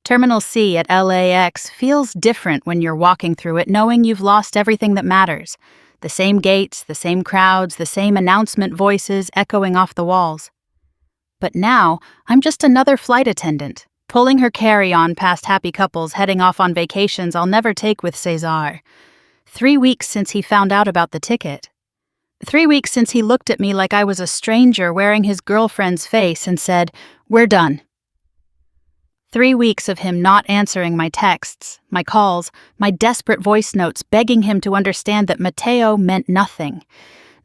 Terminal C at LAX feels different when you're walking through it knowing you've lost everything that matters. The same gates, the same crowds, the same announcement voices echoing off the walls. But now, I'm just another flight attendant, pulling her carry-on past happy couples heading off on vacations I'll never take with Cesar. 3 weeks since he found out about the ticket. 3 weeks since he looked at me like I was a stranger wearing his girlfriend's face and said, "We're done." 3 weeks of him not answering my texts, my calls, my desperate voice notes begging him to understand that Mateo meant nothing,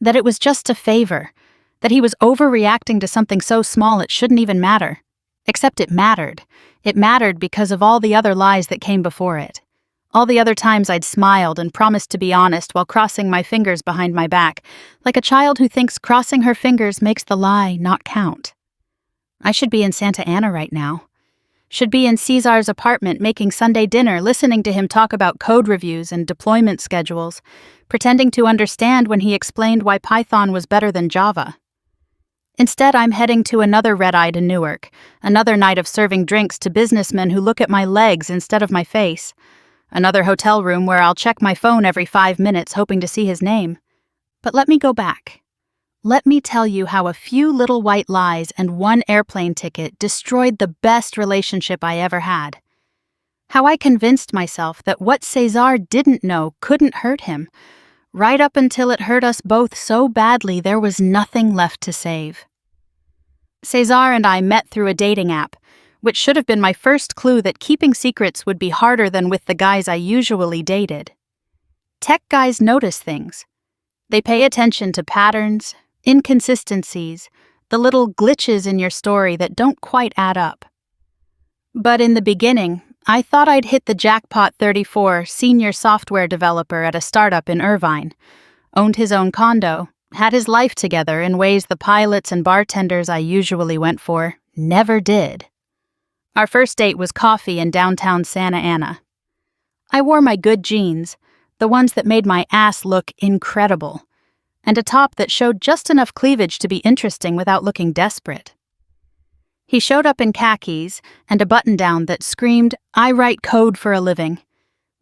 that it was just a favor, that he was overreacting to something so small it shouldn't even matter. Except it mattered. It mattered because of all the other lies that came before it. All the other times I'd smiled and promised to be honest while crossing my fingers behind my back, like a child who thinks crossing her fingers makes the lie not count. I should be in Santa Ana right now. Should be in Cesar's apartment making Sunday dinner, listening to him talk about code reviews and deployment schedules, pretending to understand when he explained why Python was better than Java. Instead, I'm heading to another red-eye to Newark, another night of serving drinks to businessmen who look at my legs instead of my face, another hotel room where I'll check my phone every 5 minutes hoping to see his name. But let me go back. Let me tell you how a few little white lies and one airplane ticket destroyed the best relationship I ever had. How I convinced myself that what Cesar didn't know couldn't hurt him, right up until it hurt us both so badly there was nothing left to save. Cesar and I met through a dating app, which should have been my first clue that keeping secrets would be harder than with the guys I usually dated. Tech guys notice things. They pay attention to patterns, inconsistencies, the little glitches in your story that don't quite add up. But in the beginning, I thought I'd hit the jackpot 34 senior software developer at a startup in Irvine, owned his own condo, had his life together in ways the pilots and bartenders I usually went for never did. Our first date was coffee in downtown Santa Ana. I wore my good jeans, the ones that made my ass look incredible, and a top that showed just enough cleavage to be interesting without looking desperate. He showed up in khakis and a button-down that screamed, "I write code for a living."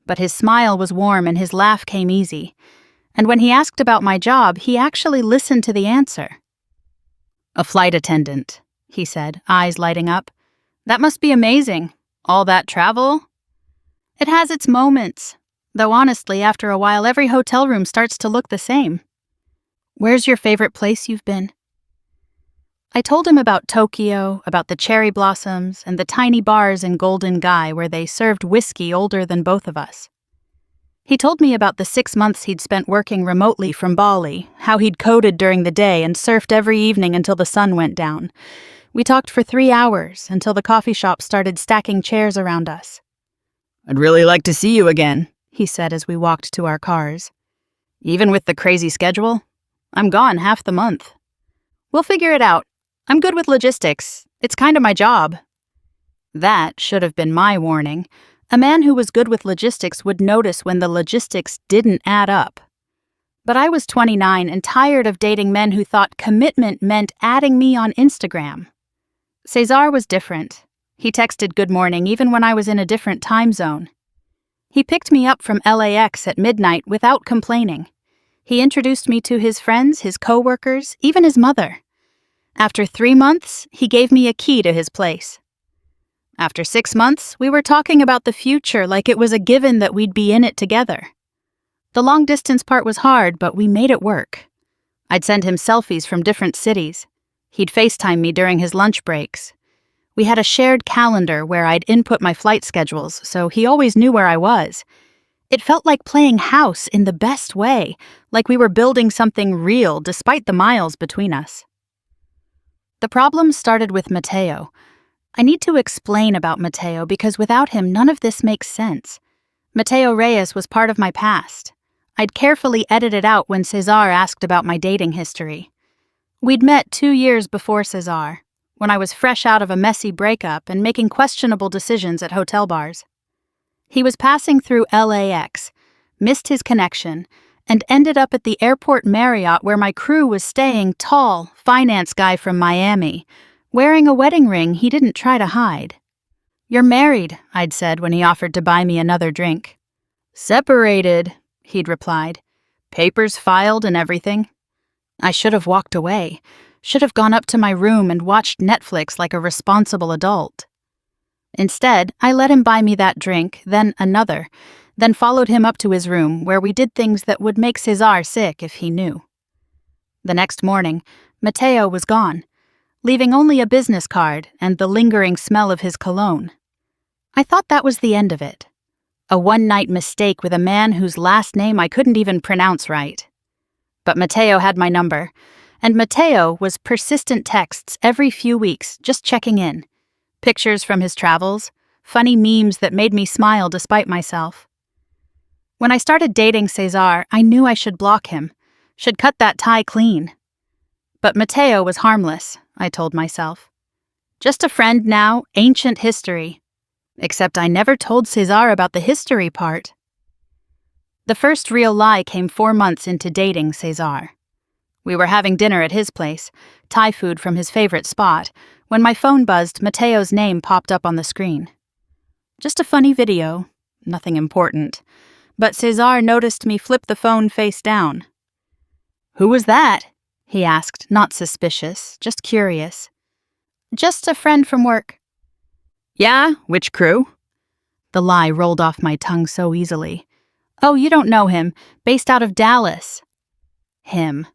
But his smile was warm and his laugh came easy. And when he asked about my job, he actually listened to the answer. "A flight attendant," he said, eyes lighting up. "That must be amazing. All that travel?" "It has its moments. Though honestly, after a while, every hotel room starts to look the same." "Where's your favorite place you've been?" I told him about Tokyo, about the cherry blossoms, and the tiny bars in Golden Guy where they served whiskey older than both of us. He told me about the 6 months he'd spent working remotely from Bali, how he'd coded during the day and surfed every evening until the sun went down. We talked for 3 hours until the coffee shop started stacking chairs around us. "I'd really like to see you again," he said as we walked to our cars. "Even with the crazy schedule? I'm gone half the month." "We'll figure it out. I'm good with logistics. It's kind of my job." That should have been my warning. A man who was good with logistics would notice when the logistics didn't add up. But I was 29 and tired of dating men who thought commitment meant adding me on Instagram. Cesar was different. He texted good morning even when I was in a different time zone. He picked me up from LAX at midnight without complaining. He introduced me to his friends, his coworkers, even his mother. After 3 months, he gave me a key to his place. After 6 months, we were talking about the future like it was a given that we'd be in it together. The long-distance part was hard, but we made it work. I'd send him selfies from different cities. He'd FaceTime me during his lunch breaks. We had a shared calendar where I'd input my flight schedules, so he always knew where I was. It felt like playing house in the best way, like we were building something real despite the miles between us. The problem started with Mateo. I need to explain about Mateo because without him, none of this makes sense. Mateo Reyes was part of my past. I'd carefully edited out when Cesar asked about my dating history. We'd met 2 years before Cesar, when I was fresh out of a messy breakup and making questionable decisions at hotel bars. He was passing through LAX, missed his connection, and ended up at the airport Marriott where my crew was staying, tall, finance guy from Miami, wearing a wedding ring he didn't try to hide. "You're married," I'd said when he offered to buy me another drink. "Separated," he'd replied. "Papers filed and everything." I should have walked away, should have gone up to my room and watched Netflix like a responsible adult. Instead, I let him buy me that drink, then another, then followed him up to his room where we did things that would make Cesar sick if he knew. The next morning, Mateo was gone, leaving only a business card and the lingering smell of his cologne. I thought that was the end of it. A one-night mistake with a man whose last name I couldn't even pronounce right. But Mateo had my number, and Mateo was persistent texts every few weeks, just checking in. Pictures from his travels, funny memes that made me smile despite myself. When I started dating Cesar, I knew I should block him, should cut that tie clean. But Mateo was harmless, I told myself. Just a friend now, ancient history. Except I never told Cesar about the history part. The first real lie came 4 months into dating Cesar. We were having dinner at his place, Thai food from his favorite spot, when my phone buzzed. Mateo's name popped up on the screen. Just a funny video, nothing important. But Cesar noticed me flip the phone face down. "Who was that?" he asked, not suspicious, just curious. "Just a friend from work." "Yeah? Which crew?" The lie rolled off my tongue so easily. "Oh, you don't know him. Based out of Dallas." Him.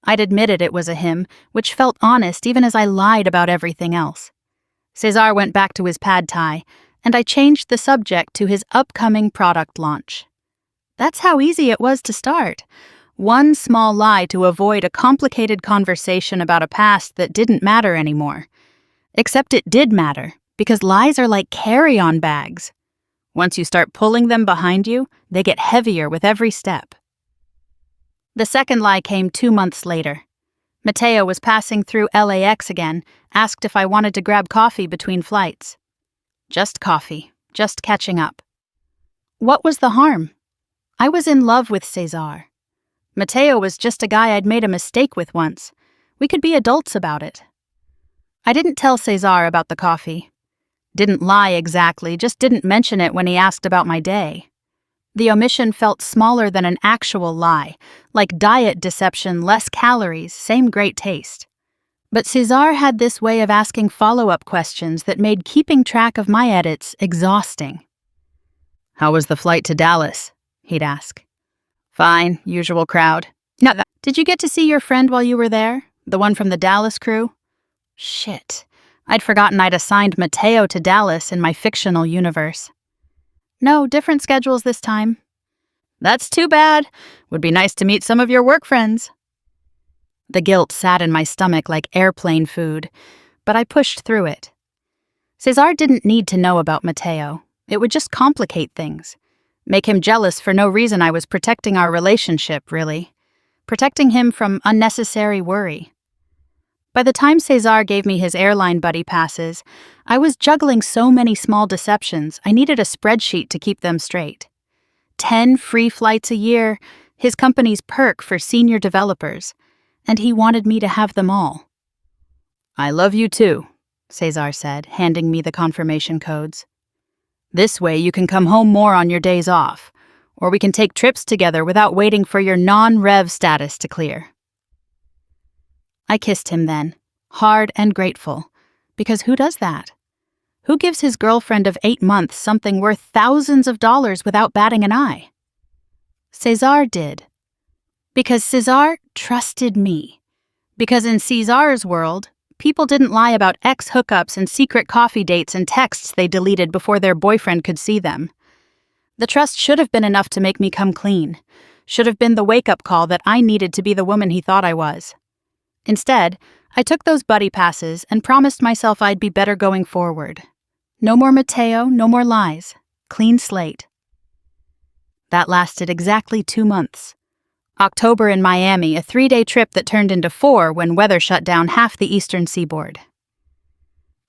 I'd admitted it was a him, which felt honest even as I lied about everything else. Cesar went back to his pad thai, and I changed the subject to his upcoming product launch. That's how easy it was to start. One small lie to avoid a complicated conversation about a past that didn't matter anymore. Except it did matter, because lies are like carry-on bags. Once you start pulling them behind you, they get heavier with every step. The second lie came 2 months later. Mateo was passing through LAX again, asked if I wanted to grab coffee between flights. Just coffee, just catching up. What was the harm? I was in love with Cesar. Mateo was just a guy I'd made a mistake with once. We could be adults about it. I didn't tell Cesar about the coffee. Didn't lie exactly, just didn't mention it when he asked about my day. The omission felt smaller than an actual lie, like diet deception, less calories, same great taste. But Cesar had this way of asking follow-up questions that made keeping track of my edits exhausting. "How was the flight to Dallas?" he'd ask. "Fine, usual crowd." "Did you get to see your friend while you were there? The one from the Dallas crew?" Shit, I'd forgotten I'd assigned Mateo to Dallas in my fictional universe. "No, different schedules this time." "That's too bad. Would be nice to meet some of your work friends." The guilt sat in my stomach like airplane food, but I pushed through it. Cesar didn't need to know about Mateo. It would just complicate things. Make him jealous for no reason. I was protecting our relationship, really. Protecting him from unnecessary worry. By the time Cesar gave me his airline buddy passes, I was juggling so many small deceptions I needed a spreadsheet to keep them straight. 10 free flights a year, his company's perk for senior developers, and he wanted me to have them all. "I love you too," Cesar said, handing me the confirmation codes. "This way you can come home more on your days off, or we can take trips together without waiting for your non-rev status to clear." I kissed him then, hard and grateful, because who does that? Who gives his girlfriend of 8 months something worth thousands of dollars without batting an eye? Cesar did. Because Cesar trusted me. Because in Cesar's world, people didn't lie about ex-hookups and secret coffee dates and texts they deleted before their boyfriend could see them. The trust should have been enough to make me come clean. Should have been the wake-up call that I needed to be the woman he thought I was. Instead, I took those buddy passes and promised myself I'd be better going forward. No more Mateo, no more lies. Clean slate. That lasted exactly 2 months. October in Miami, a 3-day trip that turned into 4 when weather shut down half the eastern seaboard.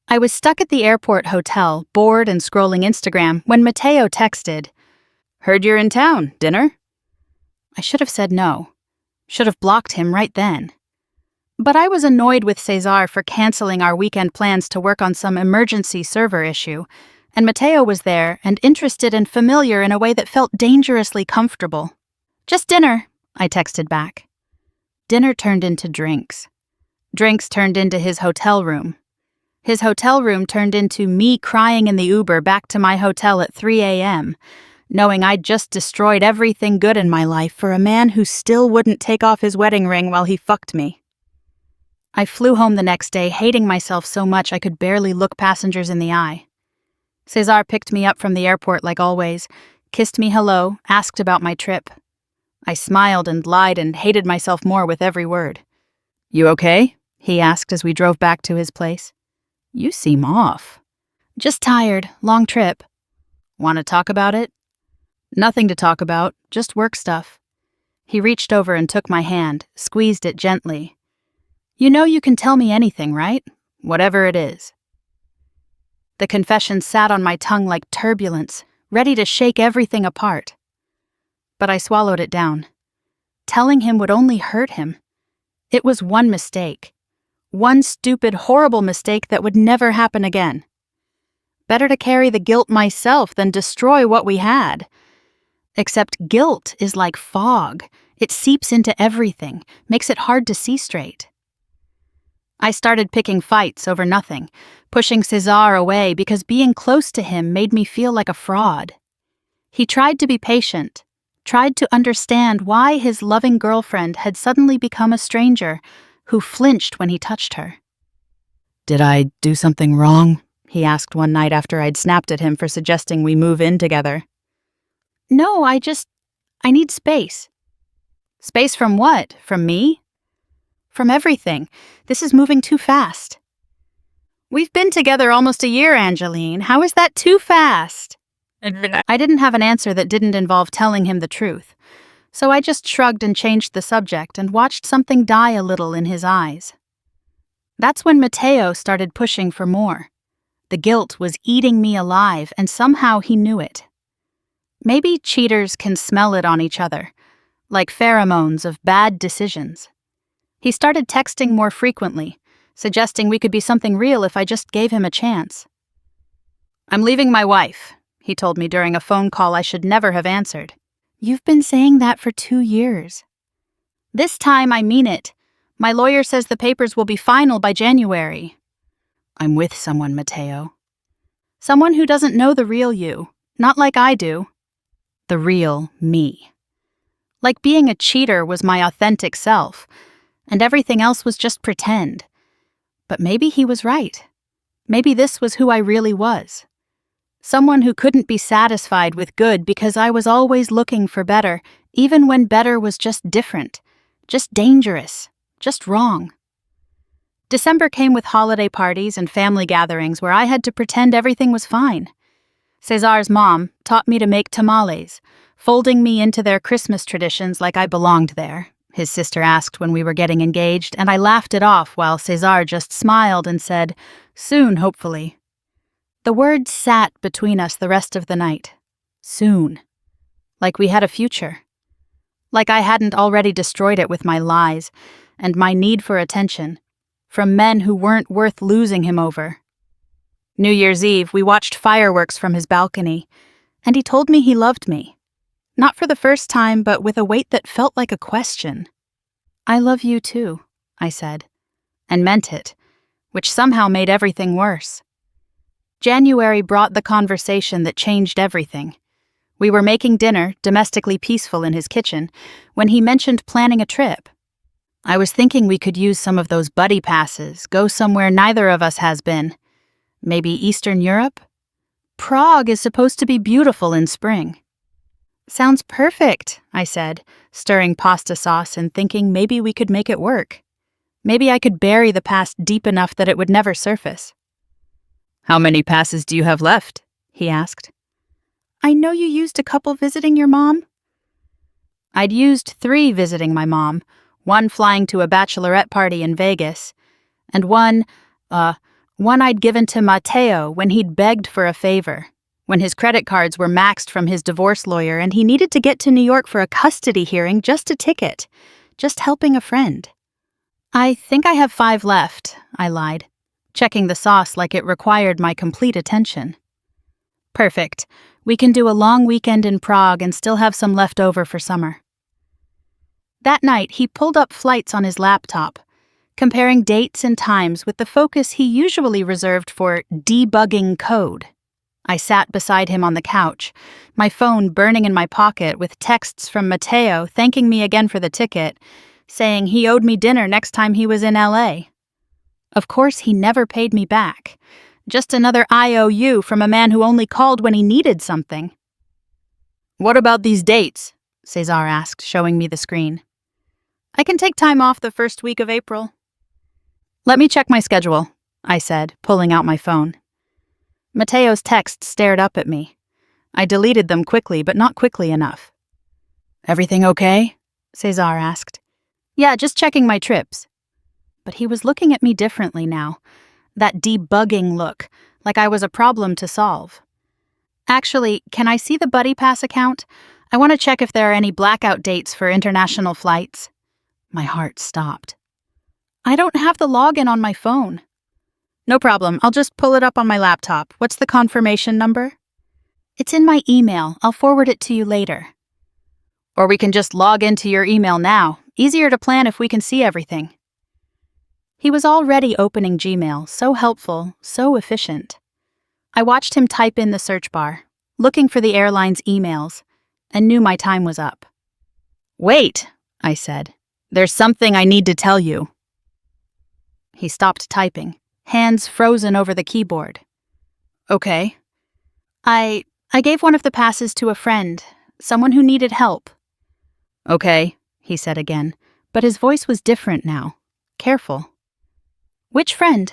I was stuck at the airport hotel, bored and scrolling Instagram, when Mateo texted, "Heard you're in town. Dinner?" I should have said no. Should have blocked him right then. But I was annoyed with Cesar for canceling our weekend plans to work on some emergency server issue, And Mateo was there and interested and familiar in a way that felt dangerously comfortable. "Just dinner," I texted back. Dinner turned into drinks. Drinks turned into his hotel room. His hotel room turned into me crying in the Uber back to my hotel at 3 a.m., knowing I'd just destroyed everything good in my life for a man who still wouldn't take off his wedding ring while he fucked me. I flew home the next day, hating myself so much I could barely look passengers in the eye. Cesar picked me up from the airport like always, kissed me hello, asked about my trip. I smiled and lied and hated myself more with every word. "You okay?" he asked as we drove back to his place. "You seem off." "Just tired, long trip." "Want to talk about it?" "Nothing to talk about, just work stuff." He reached over and took my hand, squeezed it gently. "You know you can tell me anything, right? Whatever it is." The confession sat on my tongue like turbulence, ready to shake everything apart. But I swallowed it down. Telling him would only hurt him. It was one mistake. One stupid, horrible mistake that would never happen again. Better to carry the guilt myself than destroy what we had. Except guilt is like fog. It seeps into everything, makes it hard to see straight. I started picking fights over nothing, pushing Cesar away because being close to him made me feel like a fraud. He tried to be patient, tried to understand why his loving girlfriend had suddenly become a stranger who flinched when he touched her. "Did I do something wrong?" he asked one night after I'd snapped at him for suggesting we move in together. "No, I need space." "Space from what? From me?" "From everything. This is moving too fast." "We've been together almost a year, Angeline. How is that too fast?" I didn't have an answer that didn't involve telling him the truth, so I just shrugged and changed the subject and watched something die a little in his eyes. That's when Mateo started pushing for more. The guilt was eating me alive, and somehow he knew it. Maybe cheaters can smell it on each other, like pheromones of bad decisions. He started texting more frequently, suggesting we could be something real if I just gave him a chance. "I'm leaving my wife," he told me during a phone call I should never have answered. "You've been saying that for 2 years. "This time I mean it. My lawyer says the papers will be final by January." "I'm with someone, Mateo." "Someone who doesn't know the real you, not like I do." The real me. Like being a cheater was my authentic self, and everything else was just pretend. But maybe he was right. Maybe this was who I really was. Someone who couldn't be satisfied with good because I was always looking for better, even when better was just different, just dangerous, just wrong. December came with holiday parties and family gatherings where I had to pretend everything was fine. Cesar's mom taught me to make tamales, folding me into their Christmas traditions like I belonged there, his sister asked when we were getting engaged, and I laughed it off while Cesar just smiled and said, "Soon, hopefully." The word sat between us the rest of the night. Soon. Like we had a future. Like I hadn't already destroyed it with my lies and my need for attention from men who weren't worth losing him over. New Year's Eve, we watched fireworks from his balcony, and he told me he loved me. Not for the first time, but with a weight that felt like a question. "I love you too," I said, and meant it, which somehow made everything worse. January brought the conversation that changed everything. We were making dinner, domestically peaceful in his kitchen, when he mentioned planning a trip. I was thinking we could use some of those buddy passes, go somewhere neither of us has been. Maybe Eastern Europe? Prague is supposed to be beautiful in spring. "Sounds perfect," I said, stirring pasta sauce and thinking maybe we could make it work. Maybe I could bury the past deep enough that it would never surface. "How many passes do you have left?" he asked. "I know you used a couple visiting your mom." I'd used 3 visiting my mom, 1 flying to a bachelorette party in Vegas, and one I'd given to Mateo when he'd begged for a favor, when his credit cards were maxed from his divorce lawyer and he needed to get to New York for a custody hearing just a ticket, just helping a friend. "I think I have 5 left," I lied, checking the sauce like it required my complete attention. Perfect. We can do a long weekend in Prague and still have some left over for summer. That night, he pulled up flights on his laptop, comparing dates and times with the focus he usually reserved for debugging code. I sat beside him on the couch, my phone burning in my pocket with texts from Matteo thanking me again for the ticket, saying he owed me dinner next time he was in LA. Of course, he never paid me back. Just another IOU from a man who only called when he needed something. "What about these dates?" Cesar asked, showing me the screen. "I can take time off the first week of April." "Let me check my schedule," I said, pulling out my phone. Matteo's texts stared up at me. I deleted them quickly, but not quickly enough. "Everything okay?" Cesar asked. "Yeah, just checking my trips." But he was looking at me differently now. That debugging look, like I was a problem to solve. "Actually, can I see the Buddy Pass account? I want to check if there are any blackout dates for international flights." My heart stopped. "I don't have the login on my phone." "No problem, I'll just pull it up on my laptop. What's the confirmation number?" "It's in my email. I'll forward it to you later." "Or we can just log into your email now. Easier to plan if we can see everything." He was already opening Gmail, so helpful, so efficient. I watched him type in the search bar, looking for the airline's emails, and knew my time was up. "Wait," I said. "There's something I need to tell you." He stopped typing, hands frozen over the keyboard. "Okay." I gave one of the passes to a friend, someone who needed help." "Okay," he said again, but his voice was different now, careful. "Which friend?"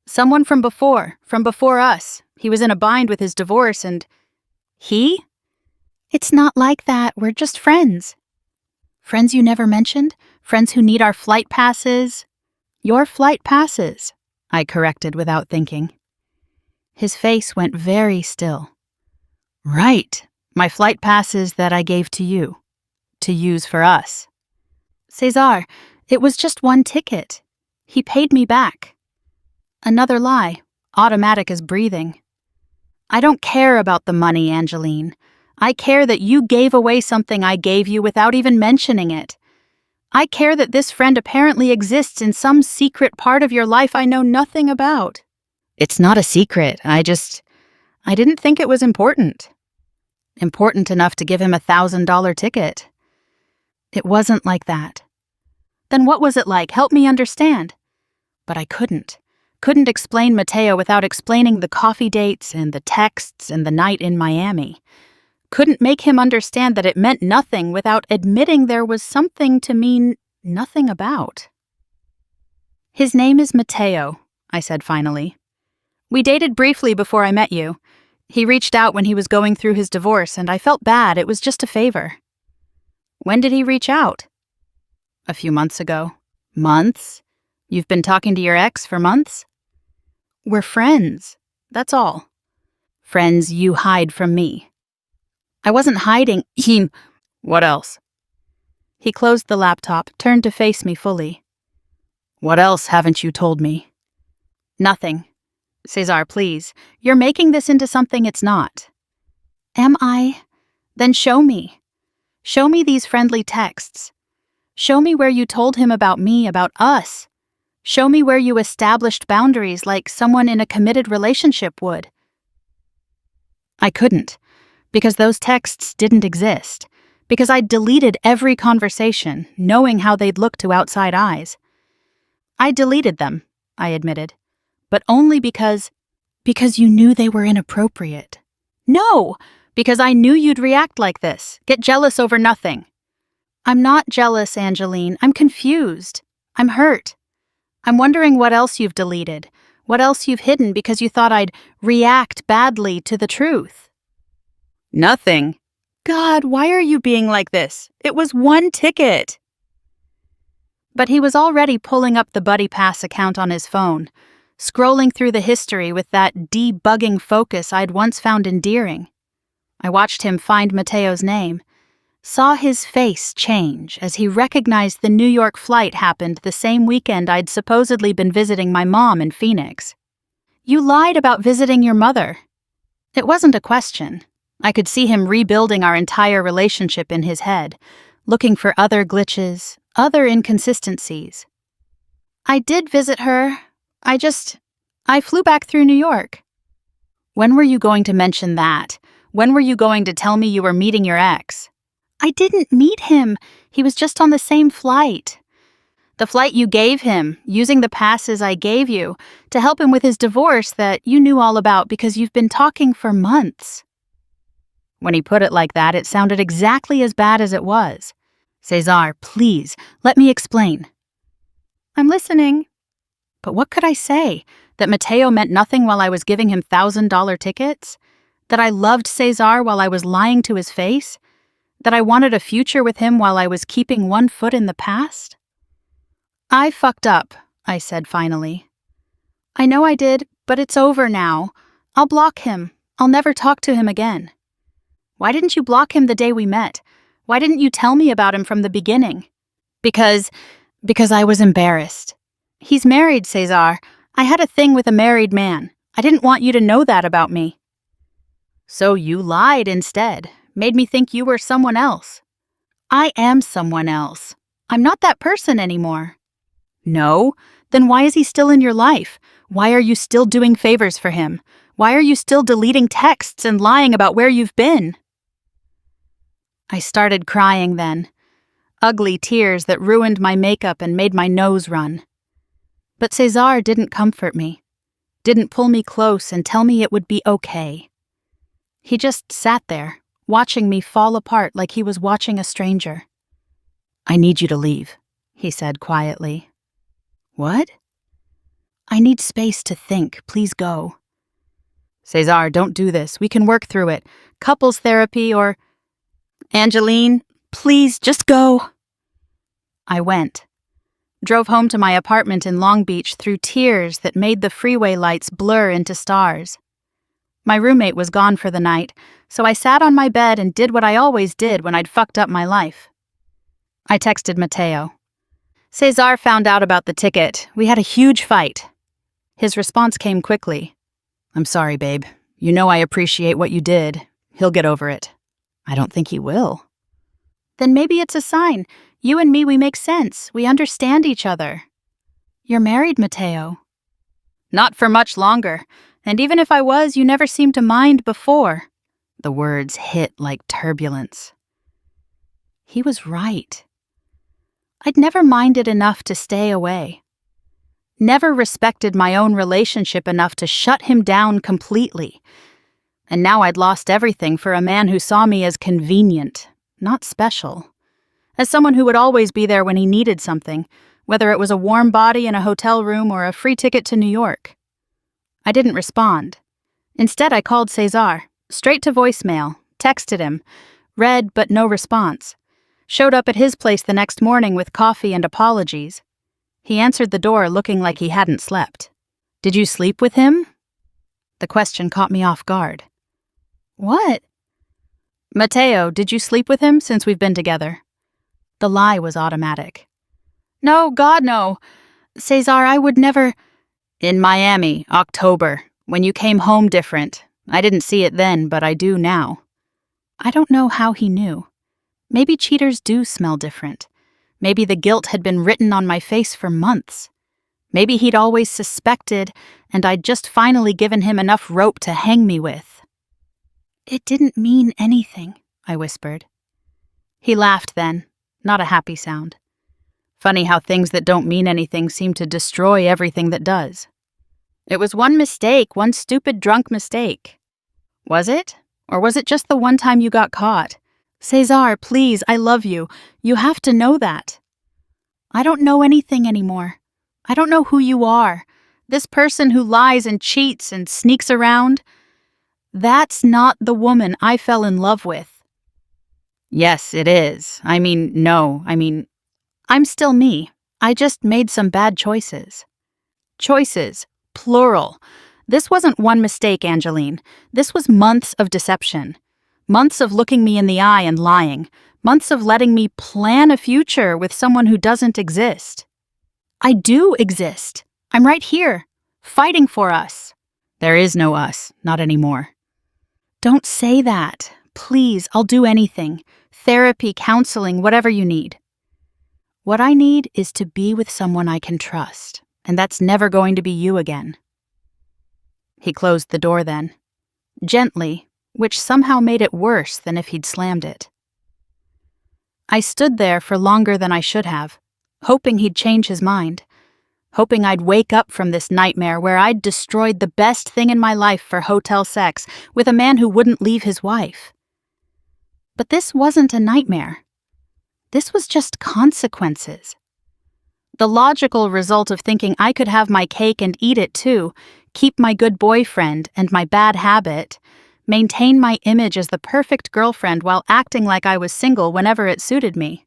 "Someone from before us. He was in a bind with his divorce and—" "He?" "It's not like that, we're just friends." "Friends you never mentioned? Friends who need our flight passes?" "Your flight passes," I corrected without thinking. His face went very still. "Right, my flight passes that I gave to you, to use for us." "Cesar, it was just one ticket. He paid me back." Another lie, automatic as breathing. "I don't care about the money, Angeline. I care that you gave away something I gave you without even mentioning it. I care that this friend apparently exists in some secret part of your life I know nothing about." "It's not a secret. I didn't think it was important. Important enough to give him a $1,000 ticket." "It wasn't like that." "Then what was it like? Help me understand." But I couldn't explain Matteo without explaining the coffee dates and the texts and the night in Miami. Couldn't make him understand that it meant nothing without admitting there was something to mean nothing about. "His name is Matteo," I said finally. "We dated briefly before I met you. He reached out when he was going through his divorce, and I felt bad. It was just a favor." "When did he reach out?" "A few months ago." "Months? You've been talking to your ex for months?" "We're friends. That's all." "Friends you hide from me." "I wasn't hiding. What else?" He closed the laptop, turned to face me fully. "What else haven't you told me?" "Nothing. Cesar, please. You're making this into something it's not." "Am I? Then show me. Show me these friendly texts. Show me where you told him about me, about us. Show me where you established boundaries like someone in a committed relationship would." I couldn't, because those texts didn't exist, because I'd deleted every conversation, knowing how they'd look to outside eyes. "I deleted them," I admitted, "but only because you knew they were inappropriate." "No, because I knew you'd react like this, get jealous over nothing." "I'm not jealous, Angeline. I'm confused. I'm hurt. I'm wondering what else you've deleted, what else you've hidden because you thought I'd react badly to the truth." "Nothing." "God, why are you being like this? It was one ticket." But he was already pulling up the Buddy Pass account on his phone, scrolling through the history with that debugging focus I'd once found endearing. I watched him find Matteo's name, saw his face change as he recognized the New York flight happened the same weekend I'd supposedly been visiting my mom in Phoenix. "You lied about visiting your mother." It wasn't a question. I could see him rebuilding our entire relationship in his head, looking for other glitches, other inconsistencies. I did visit her. I flew back through New York. When were you going to mention that? When were you going to tell me you were meeting your ex? I didn't meet him. He was just on the same flight. The flight you gave him, using the passes I gave you, to help him with his divorce that you knew all about because you've been talking for months. When he put it like that, it sounded exactly as bad as it was. Cesar, please, let me explain. I'm listening. But what could I say? That Mateo meant nothing while I was giving him $1,000 tickets? That I loved Cesar while I was lying to his face? That I wanted a future with him while I was keeping one foot in the past? I fucked up, I said finally. I know I did, but it's over now. I'll block him. I'll never talk to him again. Why didn't you block him the day we met? Why didn't you tell me about him from the beginning? Because I was embarrassed. He's married, Cesar. I had a thing with a married man. I didn't want you to know that about me. So you lied instead, made me think you were someone else. I am someone else. I'm not that person anymore. No? Then why is he still in your life? Why are you still doing favors for him? Why are you still deleting texts and lying about where you've been? I started crying then. Ugly tears that ruined my makeup and made my nose run. But Cesar didn't comfort me, didn't pull me close and tell me it would be okay. He just sat there, watching me fall apart like he was watching a stranger. I need you to leave, he said quietly. What? I need space to think. Please go. Cesar, don't do this. We can work through it. Couples therapy or... Angeline, please just go. I went. Drove home to my apartment in Long Beach through tears that made the freeway lights blur into stars. My roommate was gone for the night, so I sat on my bed and did what I always did when I'd fucked up my life. I texted Mateo. Cesar found out about the ticket. We had a huge fight. His response came quickly. I'm sorry, babe. You know I appreciate what you did. He'll get over it. I don't think he will. Then maybe it's a sign. You and me, we make sense. We understand each other. You're married, Mateo. Not for much longer. And even if I was, you never seemed to mind before. The words hit like turbulence. He was right. I'd never minded enough to stay away. Never respected my own relationship enough to shut him down completely. And now I'd lost everything for a man who saw me as convenient, not special. As someone who would always be there when he needed something, whether it was a warm body in a hotel room or a free ticket to New York. I didn't respond. Instead, I called Cesar, straight to voicemail, texted him, read but no response. Showed up at his place the next morning with coffee and apologies. He answered the door looking like he hadn't slept. Did you sleep with him? The question caught me off guard. What? Mateo, did you sleep with him since we've been together? The lie was automatic. No, God, no. Cesar, I would never... In Miami, October, when you came home different. I didn't see it then, but I do now. I don't know how he knew. Maybe cheaters do smell different. Maybe the guilt had been written on my face for months. Maybe he'd always suspected, and I'd just finally given him enough rope to hang me with. It didn't mean anything, I whispered. He laughed then, not a happy sound. Funny how things that don't mean anything seem to destroy everything that does. It was one mistake, one stupid drunk mistake. Was it? Or was it just the one time you got caught? Cesar, please, I love you. You have to know that. I don't know anything anymore. I don't know who you are. This person who lies and cheats and sneaks around. That's not the woman I fell in love with. Yes, it is. No. I'm still me. I just made some bad choices. Choices, plural. This wasn't one mistake, Angeline. This was months of deception. Months of looking me in the eye and lying. Months of letting me plan a future with someone who doesn't exist. I do exist. I'm right here, fighting for us. There is no us, not anymore. Don't say that. Please, I'll do anything. Therapy, counseling, whatever you need. What I need is to be with someone I can trust, and that's never going to be you again. He closed the door then, gently, which somehow made it worse than if he'd slammed it. I stood there for longer than I should have, hoping he'd change his mind, hoping I'd wake up from this nightmare where I'd destroyed the best thing in my life for hotel sex with a man who wouldn't leave his wife. But this wasn't a nightmare. This was just consequences. The logical result of thinking I could have my cake and eat it too, keep my good boyfriend and my bad habit, maintain my image as the perfect girlfriend while acting like I was single whenever it suited me.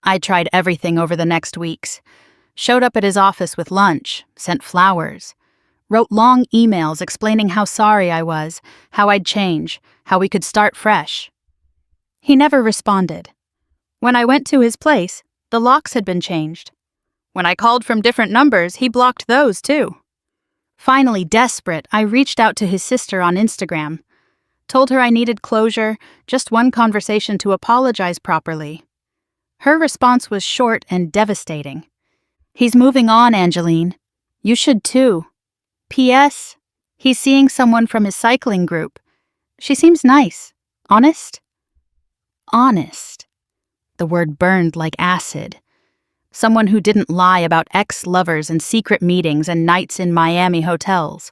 I tried everything over the next weeks. Showed up at his office with lunch, sent flowers, wrote long emails explaining how sorry I was, how I'd change, how we could start fresh. He never responded. When I went to his place, the locks had been changed. When I called from different numbers, he blocked those too. Finally, desperate, I reached out to his sister on Instagram, told her I needed closure, just one conversation to apologize properly. Her response was short and devastating. He's moving on, Angeline. You should too. P.S. He's seeing someone from his cycling group. She seems nice. Honest? Honest. The word burned like acid. Someone who didn't lie about ex-lovers and secret meetings and nights in Miami hotels.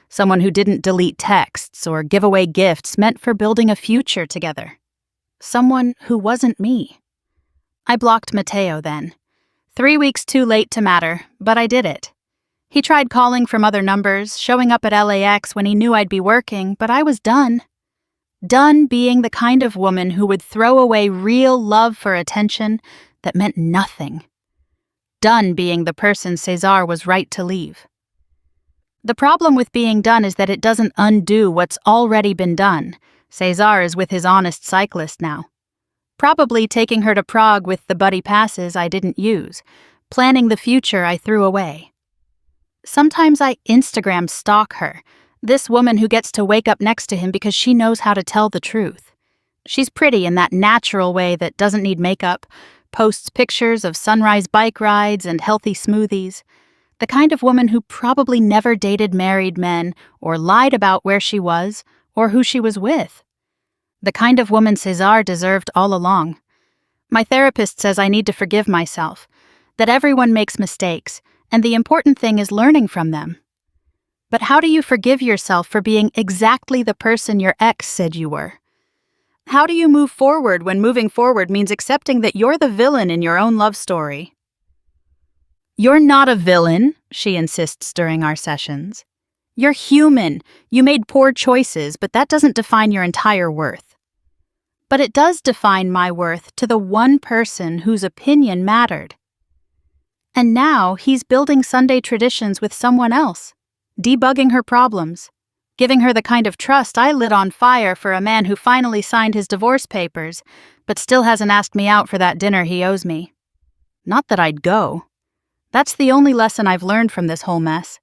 Someone who didn't delete texts or give away gifts meant for building a future together. Someone who wasn't me. I blocked Mateo then. 3 weeks too late to matter, but I did it. He tried calling from other numbers, showing up at LAX when he knew I'd be working, but I was done. Done being the kind of woman who would throw away real love for attention that meant nothing. Done being the person Cesar was right to leave. The problem with being done is that it doesn't undo what's already been done. Cesar is with his honest cyclist now. Probably taking her to Prague with the buddy passes I didn't use, planning the future I threw away. Sometimes I Instagram stalk her, this woman who gets to wake up next to him because she knows how to tell the truth. She's pretty in that natural way that doesn't need makeup, posts pictures of sunrise bike rides and healthy smoothies. The kind of woman who probably never dated married men or lied about where she was or who she was with. The kind of woman Cesar deserved all along. My therapist says I need to forgive myself, that everyone makes mistakes, and the important thing is learning from them. But how do you forgive yourself for being exactly the person your ex said you were? How do you move forward when moving forward means accepting that you're the villain in your own love story? You're not a villain, she insists during our sessions. You're human. You made poor choices, but that doesn't define your entire worth. But it does define my worth to the one person whose opinion mattered. And now he's building Sunday traditions with someone else, debugging her problems, giving her the kind of trust I lit on fire for a man who finally signed his divorce papers, but still hasn't asked me out for that dinner he owes me. Not that I'd go. That's the only lesson I've learned from this whole mess.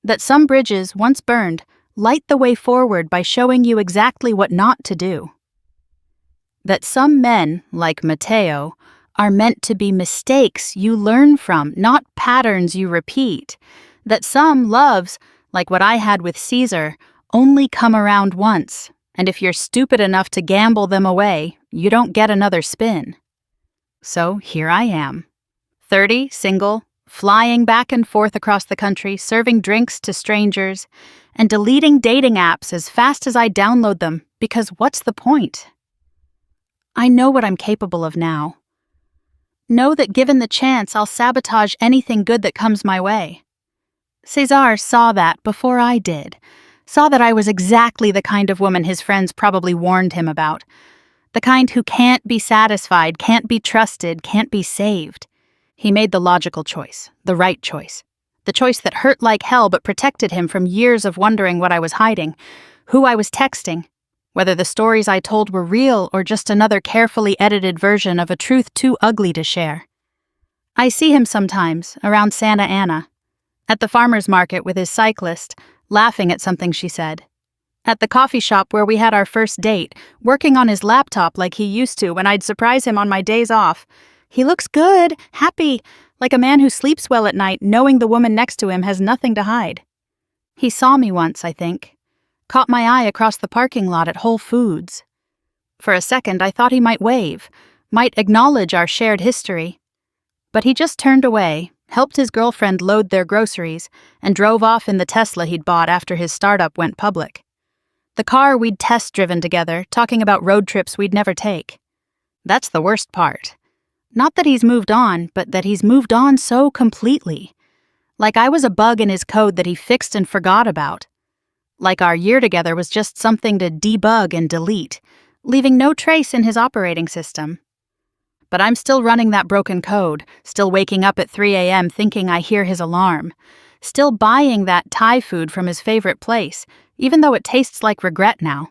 That some bridges, once burned, light the way forward by showing you exactly what not to do. That some men, like Mateo, are meant to be mistakes you learn from, not patterns you repeat. That some loves, like what I had with Caesar, only come around once, and if you're stupid enough to gamble them away, you don't get another spin. So here I am, 30, single, flying back and forth across the country, serving drinks to strangers, and deleting dating apps as fast as I download them, because what's the point? I know what I'm capable of now. Know that given the chance, I'll sabotage anything good that comes my way. Cesar saw that before I did, saw that I was exactly the kind of woman his friends probably warned him about, the kind who can't be satisfied, can't be trusted, can't be saved. He made the logical choice, the right choice, the choice that hurt like hell but protected him from years of wondering what I was hiding, who I was texting, whether the stories I told were real or just another carefully edited version of a truth too ugly to share. I see him sometimes, around Santa Ana, at the farmer's market with his cyclist, laughing at something she said. At the coffee shop where we had our first date, working on his laptop like he used to when I'd surprise him on my days off. He looks good, happy, like a man who sleeps well at night knowing the woman next to him has nothing to hide. He saw me once, I think. Caught my eye across the parking lot at Whole Foods. For a second, I thought he might wave, might acknowledge our shared history. But he just turned away, helped his girlfriend load their groceries, and drove off in the Tesla he'd bought after his startup went public. The car we'd test-driven together, talking about road trips we'd never take. That's the worst part. Not that he's moved on, but that he's moved on so completely. Like I was a bug in his code that he fixed and forgot about. Like our year together was just something to debug and delete, leaving no trace in his operating system. But I'm still running that broken code, still waking up at 3 a.m. thinking I hear his alarm, still buying that Thai food from his favorite place, even though it tastes like regret now.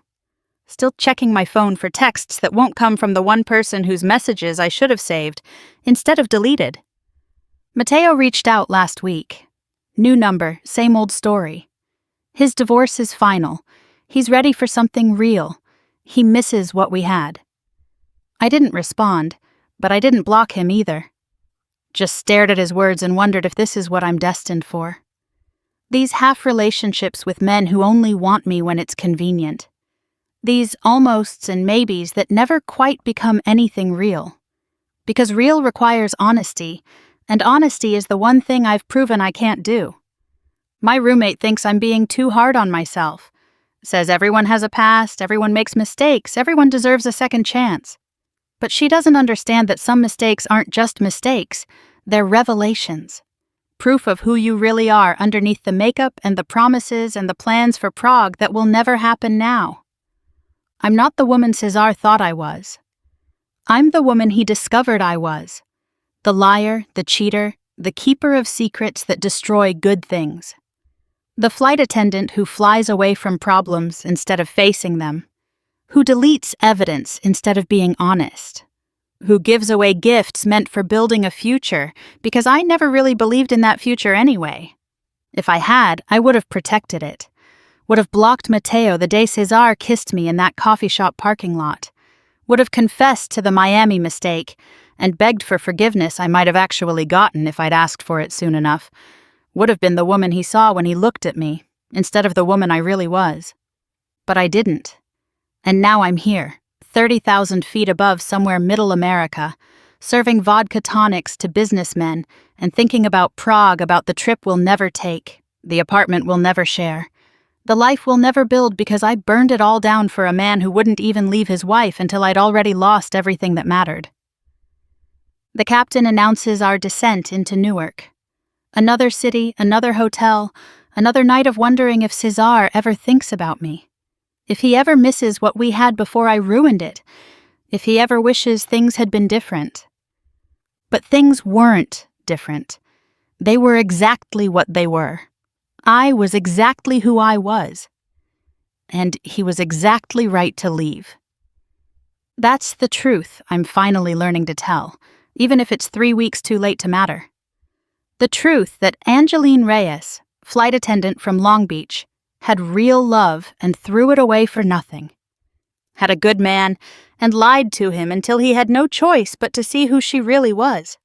Still checking my phone for texts that won't come from the one person whose messages I should have saved, instead of deleted. Mateo reached out last week. New number, same old story. His divorce is final. He's ready for something real. He misses what we had. I didn't respond, but I didn't block him either. Just stared at his words and wondered if this is what I'm destined for. These half-relationships with men who only want me when it's convenient. These almosts and maybes that never quite become anything real. Because real requires honesty, and honesty is the one thing I've proven I can't do. My roommate thinks I'm being too hard on myself. Says everyone has a past, everyone makes mistakes, everyone deserves a second chance. But she doesn't understand that some mistakes aren't just mistakes, they're revelations. Proof of who you really are underneath the makeup and the promises and the plans for Prague that will never happen now. I'm not the woman Cesar thought I was. I'm the woman he discovered I was. The liar, the cheater, the keeper of secrets that destroy good things. The flight attendant who flies away from problems instead of facing them. Who deletes evidence instead of being honest. Who gives away gifts meant for building a future because I never really believed in that future anyway. If I had, I would have protected it. Would have blocked Mateo the day Cesar kissed me in that coffee shop parking lot. Would have confessed to the Miami mistake and begged for forgiveness I might have actually gotten if I'd asked for it soon enough. Would have been the woman he saw when he looked at me, instead of the woman I really was. But I didn't. And now I'm here, 30,000 feet above somewhere middle America, serving vodka tonics to businessmen and thinking about Prague, about the trip we'll never take, the apartment we'll never share, the life we'll never build because I burned it all down for a man who wouldn't even leave his wife until I'd already lost everything that mattered. The captain announces our descent into Newark. Another city, another hotel, another night of wondering if Cesar ever thinks about me. If he ever misses what we had before I ruined it. If he ever wishes things had been different. But things weren't different. They were exactly what they were. I was exactly who I was. And he was exactly right to leave. That's the truth I'm finally learning to tell, even if it's 3 weeks too late to matter. The truth that Angeline Reyes, flight attendant from Long Beach, had real love and threw it away for nothing. Had a good man and lied to him until he had no choice but to see who she really was.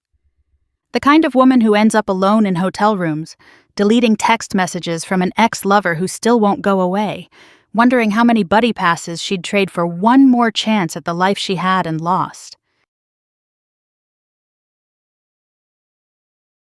The kind of woman who ends up alone in hotel rooms, deleting text messages from an ex-lover who still won't go away, wondering how many buddy passes she'd trade for one more chance at the life she had and lost.